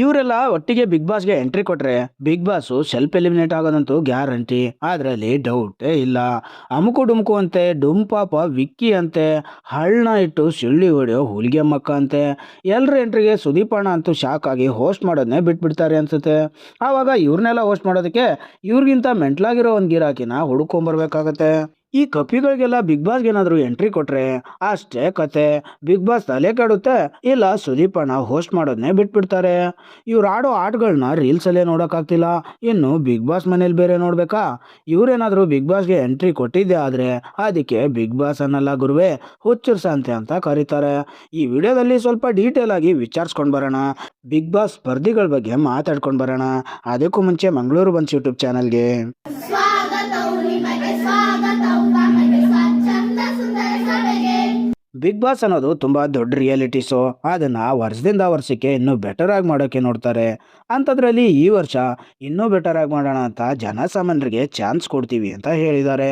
ಇವರೆಲ್ಲ ಒಟ್ಟಿಗೆ ಬಿಗ್ ಬಾಸ್ಗೆ ಎಂಟ್ರಿ ಕೊಟ್ರೆ ಬಿಗ್ ಬಾಸ್ ಸೆಲ್ಫ್ ಎಲಿಮಿನೇಟ್ ಆಗೋದಂತೂ ಗ್ಯಾರಂಟಿ. ಅದರಲ್ಲಿ ಡೌಟೇ ಇಲ್ಲ. ಅಮುಕು ಡುಮ್ಕು ಅಂತೆ, ಡುಮ್ ಪಾಪ ವಿಕ್ಕಿ ಅಂತೆ, ಹಳ್ಳ ಇಟ್ಟು ಸಿಳ್ಳಿ ಹೊಡೆಯೋ ಹುಲಿಗೆ ಮಕ್ಕ ಅಂತೆ. ಎಲ್ಲರ ಎಂಟ್ರಿಗೆ ಸುದೀಪಣ್ಣ ಅಂತೂ ಶಾಕ್ ಆಗಿ ಹೋಸ್ಟ್ ಮಾಡೋದನ್ನೇ ಬಿಟ್ಬಿಡ್ತಾರೆ ಅನ್ಸುತ್ತೆ. ಆವಾಗ ಇವ್ರನ್ನೆಲ್ಲ ಹೋಸ್ಟ್ ಮಾಡೋದಕ್ಕೆ ಇವ್ರಿಗಿಂತ ಮೆಂಟ್ಲಾಗಿರೋ ಒಂದು ಗಿರಾಕಿನ ಹುಡ್ಕೊಂಬರ್ಬೇಕಾಗತ್ತೆ. ಈ ಕಪಿಗಳಿಗೆಲ್ಲ ಬಿಗ್ ಬಾಸ್ಗೆ ಏನಾದರೂ ಎಂಟ್ರಿ ಕೊಟ್ರೆ ಅಷ್ಟೇ ಕತೆ. ಬಿಗ್ ಬಾಸ್ ತಲೆ ಕೆಡುತ್ತೆ, ಇಲ್ಲ ಸುದೀಪಣ್ಣ ಹೋಸ್ಟ್ ಮಾಡೋದನ್ನೇ ಬಿಟ್ಬಿಡ್ತಾರೆ. ಇವ್ರು ಆಡೋ ಆಟಗಳನ್ನ ರೀಲ್ಸಲ್ಲೇ ನೋಡೋಕ್ಕಾಗ್ತಿಲ್ಲ, ಇನ್ನು ಬಿಗ್ ಬಾಸ್ ಮನೇಲಿ ಬೇರೆ ನೋಡ್ಬೇಕಾ? ಇವರೇನಾದರೂ ಬಿಗ್ ಬಾಸ್ಗೆ ಎಂಟ್ರಿ ಕೊಟ್ಟಿದ್ದೆ ಆದರೆ ಅದಕ್ಕೆ ಬಿಗ್ ಬಾಸ್ ಅನ್ನಲ್ಲ ಗುರುವೇ, ಹುಚ್ಚರ ಸಂತೆ ಅಂತ ಕರೀತಾರೆ. ಈ ವಿಡಿಯೋದಲ್ಲಿ ಸ್ವಲ್ಪ ಡೀಟೇಲ್ ಆಗಿ ವಿಚಾರಿಸ್ಕೊಂಡು ಬರೋಣ. ಬಿಗ್ ಬಾಸ್ ಸ್ಪರ್ಧಿಗಳ ಬಗ್ಗೆ ಮಾತಾಡ್ಕೊಂಡು ಬರೋಣ. ಅದಕ್ಕೂ ಮುಂಚೆ ಮಂಗಳೂರು ಬನ್ಸ್ ಯೂಟ್ಯೂಬ್ ಚಾನಲ್ಗೆ ಸ್ವಾಗತವು ನಿಮಗೆ ಸ್ವಾಗತವು ತಮಗೆ ಸ್ವಚ್ಛಂದ ಸುಂದರ ಸಭೆಗೆ. ಬಿಗ್ ಬಾಸ್ ಅನ್ನೋದು ತುಂಬ ದೊಡ್ಡ ರಿಯಾಲಿಟಿ ಶೋ. ಅದನ್ನು ವರ್ಷದಿಂದ ವರ್ಷಕ್ಕೆ ಇನ್ನೂ ಬೆಟರ್ ಆಗಿ ಮಾಡೋಕ್ಕೆ ನೋಡ್ತಾರೆ. ಅಂಥದ್ರಲ್ಲಿ ಈ ವರ್ಷ ಇನ್ನೂ ಬೆಟರ್ ಆಗಿ ಮಾಡೋಣ ಅಂತ ಜನಸಾಮಾನ್ಯರಿಗೆ ಚಾನ್ಸ್ ಕೊಡ್ತೀವಿ ಅಂತ ಹೇಳಿದ್ದಾರೆ.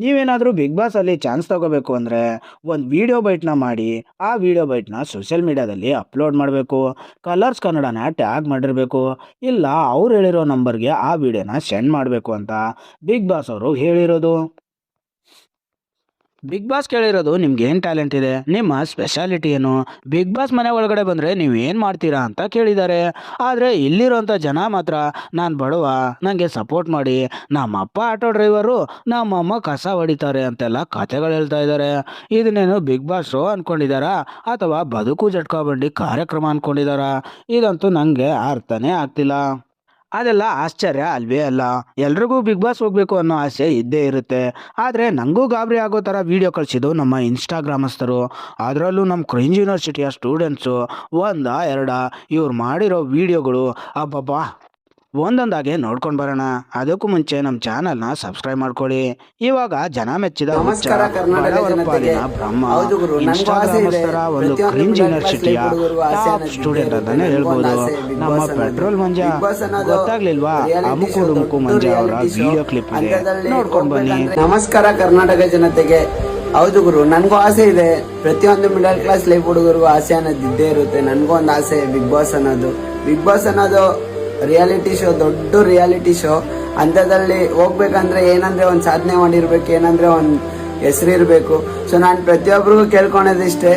ನೀವೇನಾದರೂ ಬಿಗ್ ಬಾಸಲ್ಲಿ ಚಾನ್ಸ್ ತಗೋಬೇಕು ಅಂದರೆ ಒಂದು ವಿಡಿಯೋ ಬೈಟ್ನ ಮಾಡಿ ಆ ವಿಡಿಯೋ ಬೈಟ್ನ ಸೋಷಿಯಲ್ ಮೀಡಿಯಾದಲ್ಲಿ ಅಪ್ಲೋಡ್ ಮಾಡಬೇಕು. ಕಲರ್ಸ್ ಕನ್ನಡನ ಟ್ಯಾಗ್ ಮಾಡಿರಬೇಕು, ಇಲ್ಲ ಅವ್ರು ಹೇಳಿರೋ ನಂಬರ್ಗೆ ಆ ವಿಡಿಯೋನ ಸೆಂಡ್ ಮಾಡಬೇಕು ಅಂತ ಬಿಗ್ ಬಾಸ್ ಅವರು ಹೇಳಿರೋದು. ಬಿಗ್ ಬಾಸ್ ಕೇಳಿರೋದು ನಿಮ್ಗೆ ಏನು ಟ್ಯಾಲೆಂಟ್ ಇದೆ, ನಿಮ್ಮ ಸ್ಪೆಷಾಲಿಟಿ ಏನು, ಬಿಗ್ ಬಾಸ್ ಮನೆ ಒಳಗಡೆ ಬಂದರೆ ನೀವು ಏನು ಮಾಡ್ತೀರಾ ಅಂತ ಕೇಳಿದ್ದಾರೆ. ಆದರೆ ಇಲ್ಲಿರೋಂಥ ಜನ ಮಾತ್ರ ನಾನು ಬಡವ, ನನಗೆ ಸಪೋರ್ಟ್ ಮಾಡಿ, ನಮ್ಮಪ್ಪ ಆಟೋ ಡ್ರೈವರು, ನಮ್ಮಮ್ಮ ಕಸ ಹೊಡಿತಾರೆ ಅಂತೆಲ್ಲ ಕತೆಗಳು ಹೇಳ್ತಾ ಇದ್ದಾರೆ. ಇದನ್ನೇನು ಬಿಗ್ ಬಾಸ್ ಶೋ ಅಂದ್ಕೊಂಡಿದ್ದಾರಾ ಅಥವಾ ಬದುಕು ಜಟ್ಕಾ ಬಂಡಿ ಕಾರ್ಯಕ್ರಮ ಅಂದ್ಕೊಂಡಿದ್ದಾರಾ? ಇದಂತೂ ನನಗೆ ಅರ್ಥನೇ ಆಗ್ತಿಲ್ಲ. ಅದೆಲ್ಲ ಆಶ್ಚರ್ಯ ಅಲ್ವೇ ಅಲ್ಲ. ಎಲ್ರಿಗೂ ಬಿಗ್ ಬಾಸ್ ಹೋಗಬೇಕು ಅನ್ನೋ ಆಸೆ ಇದ್ದೇ ಇರುತ್ತೆ. ಆದರೆ ನನಗೂ ಗಾಬರಿ ಆಗೋ ಥರ ವೀಡಿಯೋ ಕಳಿಸಿದ್ದು ನಮ್ಮ ಇನ್ಸ್ಟಾಗ್ರಾಮಸ್ಥರು. ಅದರಲ್ಲೂ ನಮ್ಮ ಕ್ರೇಂಜ್ ಯೂನಿವರ್ಸಿಟಿಯ ಸ್ಟೂಡೆಂಟ್ಸು ಒಂದಾ ಎರಡಾ ಇವ್ರು ಮಾಡಿರೋ ವೀಡಿಯೋಗಳು ಅಬ್ಬಬ್ಬಾ, ಒಂದೊಂದಾಗೆ ನೋಡ್ಕೊಂಡು ಬರೋಣ. ಅದಕ್ಕೂ ಮುಂಚೆ ನಮ್ಮ ಚಾನಲ್ನ ಸಬ್ಸ್ಕ್ರೈಬ್ ಮಾಡ್ಕೊಳ್ಳಿ. ಇವಾಗ ಜನ ಮೆಚ್ಚಿದ ಹುಚ್ಚ, ನಮಸ್ಕಾರ ಕರ್ನಾಟಕ ಬಡವರ ಜನತೆಗೆ. ಪಾಲಿನ ಬ್ರಹ್ಮ, ಹೌದು ಗುರು, ನನಗೂ ಆಸೆ ಇದೆ. ಇನ್ಸ್ಟಾಗ್ರಾಮಸ್ಥರ ಒಂದು ಪ್ರತಿಯೊಂದು ಕ್ರೇಂಜ್ ಮಿಡಲ್ ಕ್ಲಾಸ್ ಯೂನಿವರ್ಸಿಟಿಯ ಹುಡುಗರಿಗೂ ಆಸೆ ಟಾಪ್ ಅನ್ನೋದು ಸ್ಟೂಡೆಂಟ್ ಇದ್ದೇ ಅಂತಾನೆ ಇರುತ್ತೆ. ಹೇಳ್ಬೋದು. ನನಗೂ ಒಂದು ಆಸೆ, ಬಿಗ್ ನಮ್ಮ ಬಾಸ್ ಅನ್ನೋದು. ಪೆಟ್ರೋಲ್ ಮಂಜ ಬಿಗ್ ಬಾಸ್ ಅನ್ನೋದು ಗೊತ್ತಾಗ್ಲಿಲ್ವಾ? ರಿಯಾಲಿಟಿ ಅಮುಕು ಶೋ, ಡುಮುಕು ದೊಡ್ಡ ಮಂಜ ಅವರ ರಿಯಾಲಿಟಿ ಶೋ. ವಿಡಿಯೋ ಕ್ಲಿಪ್ ಇದೆ, ಅಂಥದ್ರಲ್ಲಿ ನೋಡ್ಕೊಂಡು ಬನ್ನಿ. ಹೋಗ್ಬೇಕಂದ್ರೆ ನಮಸ್ಕಾರ ಕರ್ನಾಟಕ ಜನತೆಗೆ. ಹೌದು ಗುರು, ನನಗೂ ಆಸೆ ಇದೆ. ಪ್ರತಿಯೊಂದು ಮಿಡಲ್ ಕ್ಲಾಸ್ ಲೈಫ್ ಹುಡುಗರಿಗೂ ಆಸೆ ಅನ್ನೋದು ಇದ್ದೇ ಇರುತ್ತೆ. ನನಗೂ ಒಂದು ಆಸೆ, ಬಿಗ್ ಬಾಸ್ ಅನ್ನೋದು. ಬಿಗ್ ಬಾಸ್ ಅನ್ನೋದು ರಿಯಾಲಿಟಿ ಶೋ, ದೊಡ್ಡ ರಿಯಾಲಿಟಿ ಶೋ. ಅಂಥದ್ರಲ್ಲಿ ಹೋಗ್ಬೇಕಂದ್ರೆ ಏನಂದ್ರೆ ಒಂದು ಸಾಧನೆ ಮಾಡಿರ್ಬೇಕು, ಏನಂದ್ರೆ ಒಂದು ಹೆಸರಿರ್ಬೇಕು. ಸೊ ನಾನು ಪ್ರತಿಯೊಬ್ಬರಿಗೂ ಕೇಳ್ಕೊಳೋದಿಷ್ಟೇ.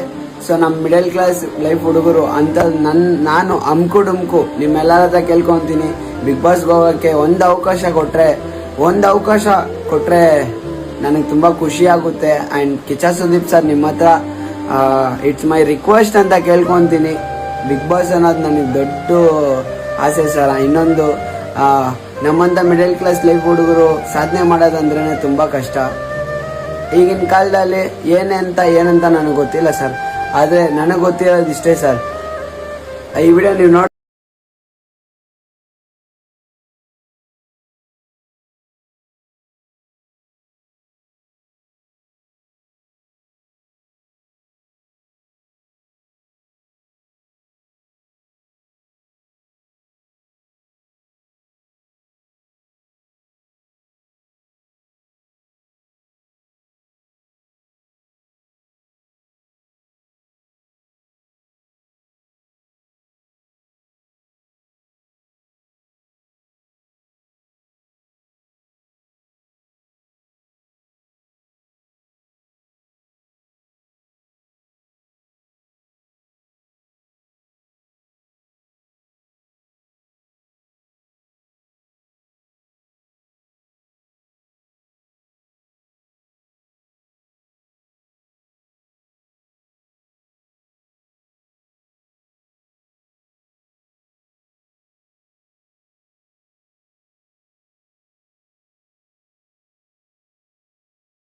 ಸೊ ನಮ್ಮ ಮಿಡಲ್ ಕ್ಲಾಸ್ ಲೈಫ್ ಹುಡುಗರು ಅಂತ ನಾನು ಅಮ್ಕು ಡುಮ್ಕು ನಿಮ್ಮೆಲ್ಲರ ಹತ್ರ ಕೇಳ್ಕೊತೀನಿ, ಬಿಗ್ ಬಾಸ್ಗೆ ಹೋಗೋಕ್ಕೆ ಒಂದು ಅವಕಾಶ ಕೊಟ್ರೆ ನನಗೆ ತುಂಬ ಖುಷಿ ಆಗುತ್ತೆ. ಆ್ಯಂಡ್ ಕಿಚ್ಚ ಸುದೀಪ್ ಸರ್, ನಿಮ್ಮ ಹತ್ರ ಇಟ್ಸ್ ಮೈ ರಿಕ್ವೆಸ್ಟ್ ಅಂತ ಕೇಳ್ಕೊತೀನಿ. ಬಿಗ್ ಬಾಸ್ ಅನ್ನೋದು ನನಗೆ ದೊಡ್ಡ ಆಸೆ ಸರ್. ಇನ್ನೊಂದು ನಮ್ಮಂಥ ಮಿಡಲ್ ಕ್ಲಾಸ್ ಲೈಫ್ ಹುಡುಗರು ಸಾಧನೆ ಮಾಡೋದಂದ್ರೇ ತುಂಬ ಕಷ್ಟ. ಈಗಿನ ಕಾಲದಲ್ಲಿ ಏನಂತ ನನಗೆ ಗೊತ್ತಿಲ್ಲ ಸರ್. ಆದರೆ ನನಗೆ ಗೊತ್ತಿರೋದು ಇಷ್ಟೇ ಸರ್. ಈ ವಿಡಿಯೋ ನೀವು ನೋಡಿ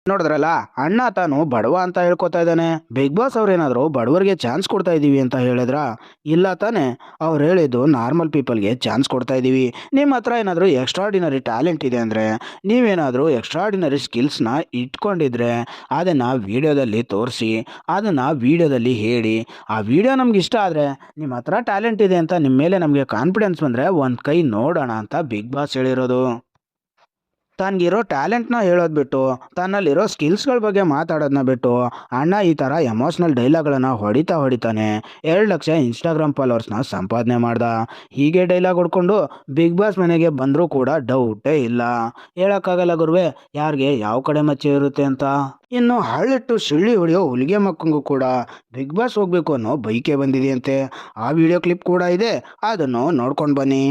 ನೋಡಿದ್ರಲ್ಲ, ಅಣ್ಣ ತಾನು ಬಡವ ಅಂತ ಹೇಳ್ಕೊತಾ ಇದ್ದಾನೆ. ಬಿಗ್ ಬಾಸ್ ಅವ್ರೇನಾದ್ರು ಬಡವರಿಗೆ ಚಾನ್ಸ್ ಕೊಡ್ತಾ ಇದ್ದೀವಿ ಅಂತ ಹೇಳಿದ್ರ? ಇಲ್ಲ ತಾನೆ. ಅವ್ರು ಹೇಳಿದ್ದು ನಾರ್ಮಲ್ ಪೀಪಲ್ಗೆ ಚಾನ್ಸ್ ಕೊಡ್ತಾ ಇದ್ದೀವಿ. ನಿಮ್ಮ ಹತ್ರ ಏನಾದರೂ ಎಕ್ಸ್ಟ್ರಾಡಿನರಿ ಟ್ಯಾಲೆಂಟ್ ಇದೆ ಅಂದರೆ, ನೀವೇನಾದರೂ ಎಕ್ಸ್ಟ್ರಾಡಿನರಿ ಸ್ಕಿಲ್ಸ್ನ ಇಟ್ಕೊಂಡಿದ್ರೆ ಅದನ್ನು ವೀಡಿಯೋದಲ್ಲಿ ತೋರಿಸಿ, ಅದನ್ನು ವೀಡಿಯೋದಲ್ಲಿ ಹೇಳಿ. ಆ ವಿಡಿಯೋ ನಮ್ಗೆ ಇಷ್ಟ ಆದರೆ, ನಿಮ್ಮ ಹತ್ರ ಟ್ಯಾಲೆಂಟ್ ಇದೆ ಅಂತ ನಿಮ್ಮ ಮೇಲೆ ನಮಗೆ ಕಾನ್ಫಿಡೆನ್ಸ್ ಬಂದರೆ ಒಂದು ಕೈ ನೋಡೋಣ ಅಂತ ಬಿಗ್ ಬಾಸ್ ಹೇಳಿರೋದು. ತನಗಿರೋ ಟ್ಯಾಲೆಂಟ್ನ ಹೇಳೋದು ಬಿಟ್ಟು ತನ್ನಲ್ಲಿರೋ ಸ್ಕಿಲ್ಸ್ಗಳ ಬಗ್ಗೆ ಮಾತಾಡೋದನ್ನ ಬಿಟ್ಟು ಅಣ್ಣ ಈ ಥರ ಎಮೋಷ್ನಲ್ ಡೈಲಾಗ್ಗಳನ್ನು ಹೊಡಿತಾನೆ 2 ಲಕ್ಷ ಇನ್ಸ್ಟಾಗ್ರಾಮ್ ಫಾಲೋವರ್ಸ್ನ ಸಂಪಾದನೆ ಮಾಡ್ದ. ಹೀಗೆ ಡೈಲಾಗ್ ಹೊಡ್ಕೊಂಡು ಬಿಗ್ ಬಾಸ್ ಮನೆಗೆ ಬಂದರೂ ಕೂಡ ಡೌಟೇ ಇಲ್ಲ. ಹೇಳೋಕ್ಕಾಗಲ್ಲ ಗುರುವೆ ಯಾರಿಗೆ ಯಾವ ಕಡೆ ಮಚ್ಚೆ ಇರುತ್ತೆ ಅಂತ. ಇನ್ನು ಹಳ್ಳಿಟ್ಟು ಶಿಳ್ಳಿ ಹೊಡೆಯೋ ಹುಲಿಗೆ ಮಕ್ಕಂಗೂ ಕೂಡ ಬಿಗ್ ಬಾಸ್ ಹೋಗ್ಬೇಕು ಅನ್ನೋ ಬೈಕೆ ಬಂದಿದೆಯಂತೆ. ಆ ವಿಡಿಯೋ ಕ್ಲಿಪ್ ಕೂಡ ಇದೆ, ಅದನ್ನು ನೋಡ್ಕೊಂಡು ಬನ್ನಿ.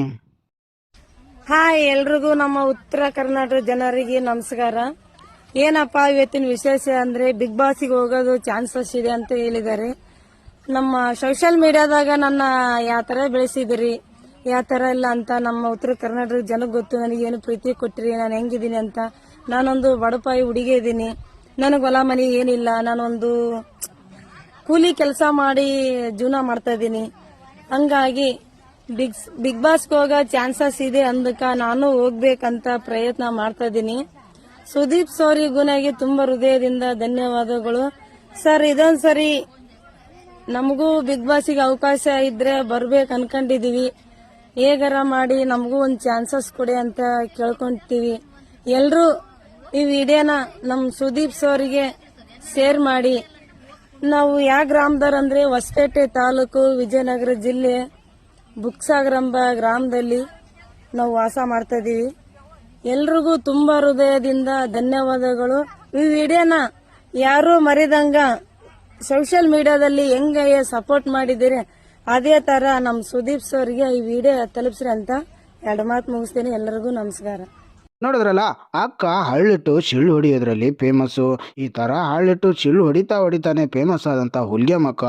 ಹಾಯ್ ಎಲ್ರಿಗೂ ನಮ್ಮ ಉತ್ತರ ಕರ್ನಾಟಕ ಜನರಿಗೆ ನಮಸ್ಕಾರ. ಏನಪ್ಪಾ ಇವತ್ತಿನ ವಿಶೇಷ ಅಂದ್ರೆ ಬಿಗ್ ಬಾಸ್ಗೆ ಹೋಗೋದು ಚಾನ್ಸಸ್ ಇದೆ ಅಂತ ಹೇಳಿದ್ದಾರೆ. ನಮ್ಮ ಸೋಷಿಯಲ್ ಮೀಡಿಯಾದಾಗ ನನ್ನ ಯಾವ ತರ ಬೆಳೆಸಿದಿರಿ ಯಾವ ತರ ಇಲ್ಲ ಅಂತ ನಮ್ಮ ಉತ್ತರ ಕರ್ನಾಟಕ ಜನಕ್ಕೆ ಗೊತ್ತು. ನನಗೇನು ಪ್ರೀತಿ ಕೊಟ್ಟಿರಿ, ನಾನು ಹೆಂಗಿದ್ದೀನಿ ಅಂತ. ನಾನೊಂದು ಬಡಪಾಯಿ ಹುಡುಗಿ ಇದ್ದೀನಿ, ನನಗೆ ಹೊಲ ಮನೆ ಏನಿಲ್ಲ, ನಾನೊಂದು ಕೂಲಿ ಕೆಲಸ ಮಾಡಿ ಜೀವನ ಮಾಡ್ತಾ ಇದ್ದೀನಿ. ಹಂಗಾಗಿ ಬಿಗ್ ಬಾಸ್ಗೆ ಹೋಗೋ ಚಾನ್ಸಸ್ ಇದೆ ಅಂದಕ್ಕ ನಾನು ಹೋಗ್ಬೇಕಂತ ಪ್ರಯತ್ನ ಮಾಡ್ತಾ ಇದ್ದೀನಿ. ಸುದೀಪ್ ಸೋರಿ ಗುಣಗೆ ತುಂಬಾ ಹೃದಯದಿಂದ ಧನ್ಯವಾದಗಳು ಸರ್. ಇದೊಂದ್ ಸರಿ ನಮಗೂ ಬಿಗ್ ಬಾಸ್ಗೆ ಅವಕಾಶ ಇದ್ರೆ ಬರ್ಬೇಕು ಅನ್ಕೊಂಡಿದೀವಿ. ಹೇಗಾರ ಮಾಡಿ ನಮಗೂ ಒಂದು ಚಾನ್ಸಸ್ ಕೊಡಿ ಅಂತ ಕೇಳ್ಕೊಂತೀವಿ. ಎಲ್ರೂ ಈ ವಿಡಿಯೋನ ನಮ್ ಸುದೀಪ್ ಸೋರಿಗೆ ಶೇರ್ ಮಾಡಿ. ನಾವು ಯಾವ ಗ್ರಾಮದವ್ರಂದ್ರೆ ಹೊಸಪೇಟೆ ತಾಲೂಕು ವಿಜಯನಗರ ಜಿಲ್ಲೆ ಬುಕ್ಸಾಗರಂಬ ಗ್ರಾಮದಲ್ಲಿ ನಾವು ವಾಸ ಮಾಡ್ತಾ ಇದೀವಿ. ಎಲ್ರಿಗೂ ತುಂಬಾ ಹೃದಯದಿಂದ ಧನ್ಯವಾದಗಳು. ಈ ವಿಡಿಯೋನ ಯಾರು ಮರಿದಂಗ ಸೋಷಿಯಲ್ ಮೀಡಿಯಾದಲ್ಲಿ ಹೆಂಗ ಸಪೋರ್ಟ್ ಮಾಡಿದ್ದೀರಿ ಅದೇ ತರ ನಮ್ ಸುದೀಪ್ ಸರ್ಗೆ ಈ ವಿಡಿಯೋ ತಲುಪಿಸ್ರಿ ಅಂತ 2 ಮಾತು ಮುಗಿಸ್ತೇನೆ. ಎಲ್ಲರಿಗೂ ನಮಸ್ಕಾರ. ನೋಡಿದ್ರಲ್ಲ, ಅಕ್ಕ ಹಳ್ಳಿಟ್ಟು ಶಿಳ್ಳು ಹೊಡಿಯೋದ್ರಲ್ಲಿ ಫೇಮಸ್ಸು. ಈ ಥರ ಹಳ್ಳಿಟ್ಟು ಶಿಳ್ಳು ಹೊಡಿತಾನೆ ಫೇಮಸ್ ಆದಂಥ ಹುಲಿಗೆ ಮಕ್ಕ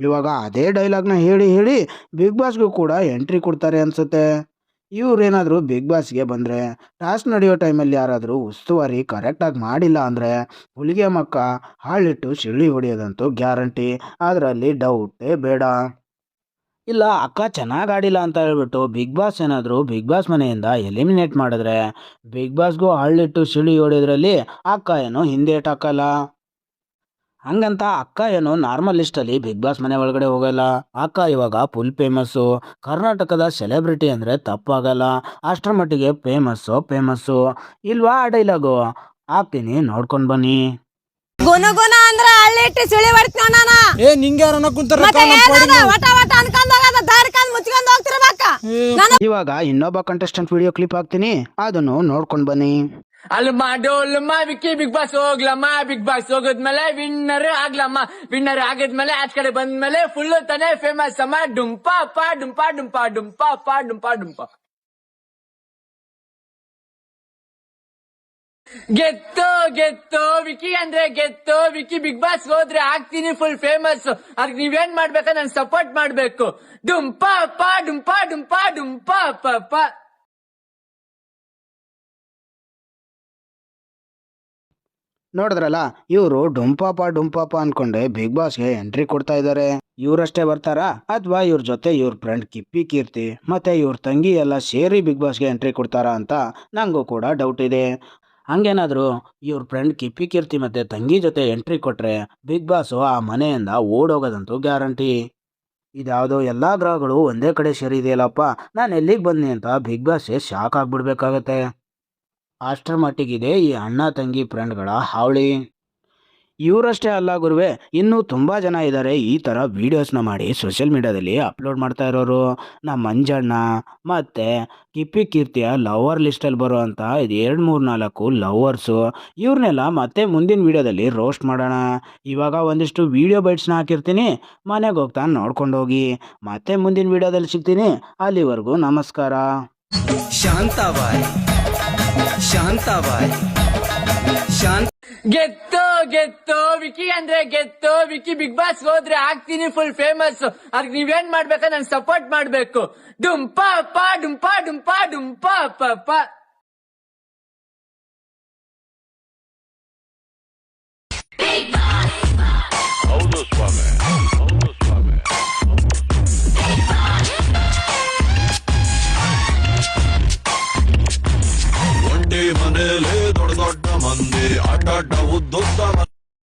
ಇವಾಗ ಅದೇ ಡೈಲಾಗ್ನ ಹೇಳಿ ಬಿಗ್ ಬಾಸ್ಗೂ ಕೂಡ ಎಂಟ್ರಿ ಕೊಡ್ತಾರೆ ಅನ್ಸುತ್ತೆ. ಇವ್ರೇನಾದರೂ ಬಿಗ್ ಬಾಸ್ಗೆ ಬಂದರೆ ಟಾಸ್ಕ್ ನಡೆಯೋ ಟೈಮಲ್ಲಿ ಯಾರಾದರೂ ಉಸ್ತುವಾರಿ ಕರೆಕ್ಟಾಗಿ ಮಾಡಿಲ್ಲ ಅಂದರೆ ಹುಲಿಗೆ ಮಕ್ಕ ಹಳ್ಳಿಟ್ಟು ಶಿಳ್ಳಿ ಹೊಡಿಯೋದಂತೂ ಗ್ಯಾರಂಟಿ, ಅದರಲ್ಲಿ ಡೌಟೇ ಬೇಡ. ಇಲ್ಲ ಅಕ್ಕ ಚೆನ್ನಾಗಿ ಆಡಿಲ್ಲ ಅಂತ ಹೇಳ್ಬಿಟ್ಟು ಬಿಗ್ ಬಾಸ್ ಏನಾದರೂ ಬಿಗ್ ಬಾಸ್ ಮನೆಯಿಂದ ಎಲಿಮಿನೇಟ್ ಮಾಡಿದ್ರೆ ಬಿಗ್ ಬಾಸ್ಗೂ ಹಳ್ಳಿಟ್ಟು ಶಿಳಿ ಹೊಡೆಯೋದ್ರಲ್ಲಿ ಅಕ್ಕ ಏನು ಹಿಂದೇಟ್ ಹಾಕಲ್ಲ. ಹಂಗಂತ ಅಕ್ಕ ಏನು ನಾರ್ಮಲ್ ಲಿಸ್ಟಲ್ಲಿ ಬಿಗ್ ಬಾಸ್ ಮನೆ ಒಳಗಡೆ ಹೋಗಲ್ಲ. ಅಕ್ಕ ಇವಾಗ ಫುಲ್ ಫೇಮಸ್ಸು, ಕರ್ನಾಟಕದ ಸೆಲೆಬ್ರಿಟಿ ಅಂದರೆ ತಪ್ಪಾಗಲ್ಲ. ಅಷ್ಟರ ಮಟ್ಟಿಗೆ ಫೇಮಸ್ಸು. ಇಲ್ವಾ ಆ ಡೈಲಾಗು ಹಾಕ್ತೀನಿ, ನೋಡ್ಕೊಂಡು ಬನ್ನಿ. ಗುಣ ಅಂದ್ರೆ ಹಳ್ಳಿಟ್ಟು ಸುಳಿ ಹೊಡಿತೀವಿ ನಾನು. ಏ ನಿಂಗೆ ಯಾರನ್ನ ಕುಂತಾರ ಇವಾಗ ಇನ್ನೊಬ್ಬ ಕಂಟೆಸ್ಟೆಂಟ್ ವಿಡಿಯೋ ಕ್ಲಿಪ್ ಹಾಕ್ತೀನಿ, ಅದನ್ನು ನೋಡ್ಕೊಂಡು ಬನ್ನಿ. ಅಲ್ಲಿ ಡೋಲಮ್ಮ ವಿಕ್ಕಿ ಬಿಗ್ ಬಾಸ್ ಹೋಗ್ಲಮ್ಮ, ಬಿಗ್ ಬಾಸ್ ಹೋಗದ್ಮೇಲೆ ವಿನ್ನರ್ ಆಗ್ಲಮ್ಮ, ವಿನ್ನರ್ ಆಗಿದ್ಮೇಲೆ ಆಚ ಕಡೆ ಬಂದ್ಮೇಲೆ ಫುಲ್ ತಾನೇ ಫೇಮಸ್ ಅಮ್ಮ. ಡುಂಪ ಅಪ್ಪ ಡುಂಪ ಡುಂಪ ಡುಂಪ ಅಪ್ಪ ಡುಂಪ ಡುಂಪ. ಗೆತ್ತು ವಿಕ್ಕಿ ಅಂದ್ರೆ ಗೆತ್ತು. ವಿಕ್ಕಿ ಬಿಗ್ ಬಾಸ್ ಹೋದ್ರೆ ಆಗ್ತೀನಿ ಫುಲ್ ಫೇಮಸ್. ಅದಕ್ಕೆ ನೀವೇನ್ ಮಾಡ್ಬೇಕ, ನನ್ ಸಪೋರ್ಟ್ ಮಾಡ್ಬೇಕು. ಡುಂಪ ಅಪ್ಪ ಡುಂಪ ಡುಂಪ ಡುಂಪ ಅಪ್ಪ. ನೋಡಿದ್ರಲ್ಲ, ಇವರು ಡುಂಪಾಪ ಅನ್ಕೊಂಡೆ ಬಿಗ್ ಬಾಸ್ಗೆ ಎಂಟ್ರಿ ಕೊಡ್ತಾ ಇದ್ದಾರೆ. ಇವರಷ್ಟೇ ಬರ್ತಾರಾ ಅಥವಾ ಇವ್ರ ಜೊತೆ ಇವ್ರ ಫ್ರೆಂಡ್ ಕಿಪ್ಪಿ ಕೀರ್ತಿ ಮತ್ತೆ ಇವ್ರ ತಂಗಿ ಎಲ್ಲ ಸೇರಿ ಬಿಗ್ ಬಾಸ್ಗೆ ಎಂಟ್ರಿ ಕೊಡ್ತಾರಾ ಅಂತ ನಂಗೂ ಕೂಡ ಡೌಟ್ ಇದೆ. ಹಂಗೇನಾದರೂ ಇವ್ರ ಫ್ರೆಂಡ್ ಕಿಪ್ಪಿ ಕೀರ್ತಿ ಮತ್ತೆ ತಂಗಿ ಜೊತೆ ಎಂಟ್ರಿ ಕೊಟ್ರೆ ಬಿಗ್ ಬಾಸು ಆ ಮನೆಯಿಂದ ಓಡೋಗೋದಂತೂ ಗ್ಯಾರಂಟಿ. ಇದ್ಯಾವುದೋ ಎಲ್ಲ ಗ್ರಹಗಳು ಒಂದೇ ಕಡೆ ಸೇರಿದೆಯಲ್ಲಪ್ಪ, ನಾನು ಎಲ್ಲಿಗೆ ಬಂದ್ನಿ ಅಂತ ಬಿಗ್ ಬಾಸ್ಗೆ ಶಾಕ್ ಆಗ್ಬಿಡ್ಬೇಕಾಗತ್ತೆ. ಅಷ್ಟರ ಮಟ್ಟಿಗಿದೆ ಈ ಅಣ್ಣ ತಂಗಿ ಫ್ರೆಂಡ್ಗಳ ಹಾವಳಿ. ಇವರಷ್ಟೇ ಅಲ್ಲ ಗುರುವೆ, ಇನ್ನೂ ತುಂಬ ಜನ ಇದ್ದಾರೆ ಈ ಥರ ವೀಡಿಯೋಸ್ನ ಮಾಡಿ ಸೋಷಿಯಲ್ ಮೀಡಿಯಾದಲ್ಲಿ ಅಪ್ಲೋಡ್ ಮಾಡ್ತಾ ಇರೋರು. ನಮ್ಮ ಮಂಜಣ್ಣ ಮತ್ತು ಕಿಪ್ಪಿ ಕೀರ್ತಿಯ ಲವರ್ ಲಿಸ್ಟಲ್ಲಿ ಬರೋ ಅಂಥ 2-3-4 ಲವರ್ಸು, ಇವ್ರನ್ನೆಲ್ಲ ಮತ್ತೆ ಮುಂದಿನ ವೀಡಿಯೋದಲ್ಲಿ ರೋಸ್ಟ್ ಮಾಡೋಣ. ಇವಾಗ ಒಂದಿಷ್ಟು ವೀಡಿಯೋ ಬೈಟ್ಸ್ನ ಹಾಕಿರ್ತೀನಿ, ಮನೆಗೆ ಹೋಗ್ತಾ ನೋಡ್ಕೊಂಡು ಹೋಗಿ. ಮತ್ತೆ ಮುಂದಿನ ವೀಡಿಯೋದಲ್ಲಿ ಸಿಗ್ತೀನಿ, ಅಲ್ಲಿವರೆಗೂ ನಮಸ್ಕಾರ. ಶಾಂತಾಬಾಯ್ ಗೆತ್ತು ವಿಕ್ಕಿ ಅಂದ್ರೆ ಗೆತ್ತು. ವಿಕ್ಕಿ ಬಿಗ್ ಬಾಸ್ ಹೋದ್ರೆ ಆಗ್ತೀನಿ ಫುಲ್ ಫೇಮಸ್. ಅದಕ್ಕೆ ನೀವೇನ್ ಮಾಡ್ಬೇಕ, ನನ್ ಸಪೋರ್ಟ್ ಮಾಡ್ಬೇಕು. ಡುಂಪ ಅಪ್ಪ ಡುಂಪ ಡುಂಪ ಡುಂಪ ಅಪ್ಪ. ಹೌದು ಸ್ವಾಮಿ.